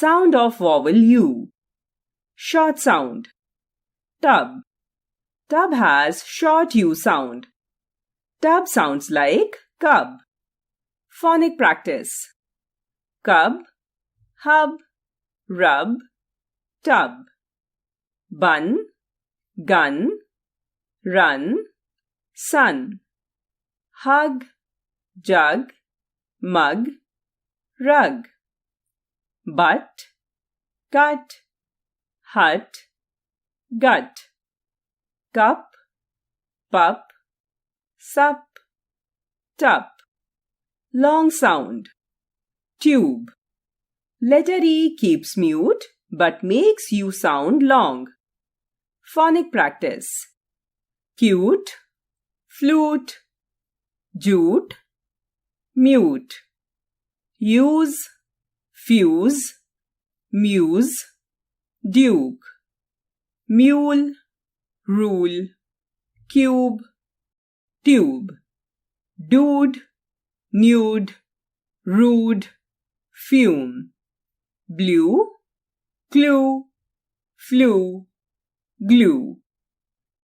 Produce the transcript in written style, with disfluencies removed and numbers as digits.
Sound of vowel U. Short sound. Tub. Tub has short U sound. Tub sounds like cub. Phonic practice. Cub, hub, rub, tub. Bun, gun, run, sun. Hug, jug, mug, rug. Butt, cut, hut, gut. Cup, pup, sup, tup. Long sound. Tube. Letter E keeps mute but makes U sound long. Phonic practice. Cute, flute, jute, mute. Use, fuse, muse, duke. Mule, rule, cube, tube. Dude, nude, rude, fume. Blue, clue, flu, glue.